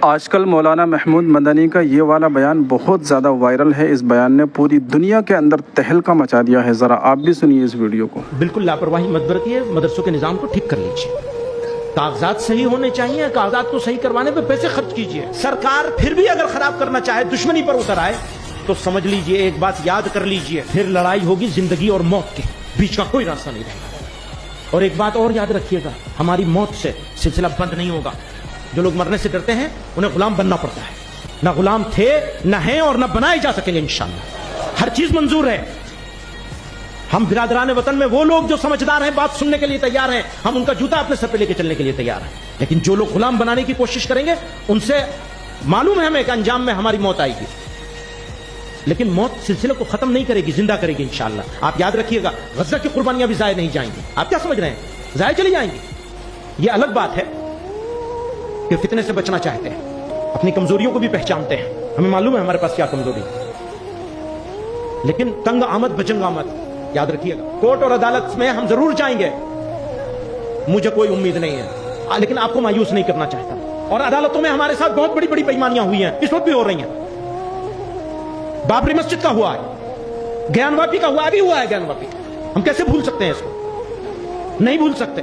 آج کل مولانا محمود مدنی کا یہ والا بیان بہت زیادہ وائرل ہے۔ اس بیان نے پوری دنیا کے اندر تہلکہ مچا دیا ہے۔ ذرا آپ بھی سنیے اس ویڈیو کو۔ بالکل لاپرواہی مت برتیے، مدرسوں کے نظام کو ٹھیک کر لیجیے، کاغذات صحیح ہونے چاہیے، کاغذات کو صحیح کروانے پہ پیسے خرچ کیجیے۔ سرکار پھر بھی اگر خراب کرنا چاہے، دشمنی پر اتر آئے تو سمجھ لیجیے، ایک بات یاد کر لیجیے، پھر لڑائی ہوگی زندگی اور موت کے بیچ کا کوئی راستہ نہیں رہے گا۔ اور ایک بات اور یاد رکھیے گا، ہماری موت سے سلسلہ بند نہیں ہوگا۔ جو لوگ مرنے سے ڈرتے ہیں انہیں غلام بننا پڑتا ہے، نہ غلام تھے نہ ہیں اور نہ بنائے جا سکیں گے انشاءاللہ۔ ہر چیز منظور ہے۔ ہم برادران وطن میں وہ لوگ جو سمجھدار ہیں، بات سننے کے لیے تیار ہیں، ہم ان کا جوتا اپنے سر پہ لے کے چلنے کے لیے تیار ہیں، لیکن جو لوگ غلام بنانے کی کوشش کریں گے ان سے معلوم ہے ہمیں کہ انجام میں ہماری موت آئے گی، لیکن موت سلسلے کو ختم نہیں کرے گی، زندہ کرے گی انشاءاللہ۔ آپ یاد رکھیے گا، غزہ کی قربانیاں بھی ضائع نہیں جائیں گی۔ آپ کیا سمجھ رہے ہیں ضائع چلی جائیں گی؟ یہ الگ بات ہے کہ فتنے سے بچنا چاہتے ہیں، اپنی کمزوریوں کو بھی پہچانتے ہیں، ہمیں معلوم ہے ہمارے پاس کیا کمزوری ہے، لیکن تنگ آمد بجنگ آمد یاد رکھیے گا۔ کورٹ اور عدالت میں ہم ضرور جائیں گے، مجھے کوئی امید نہیں ہے، لیکن آپ کو مایوس نہیں کرنا چاہتا۔ اور عدالتوں میں ہمارے ساتھ بہت بڑی بڑی بےایمانیاں ہوئی ہیں، اس وقت بھی ہو رہی ہیں۔ بابری مسجد کا ہوا ہے، گیان واپی کا ہوا، ابھی ہوا ہے گیان واپی، ہم کیسے بھول سکتے ہیں اس کو؟ نہیں بھول سکتے۔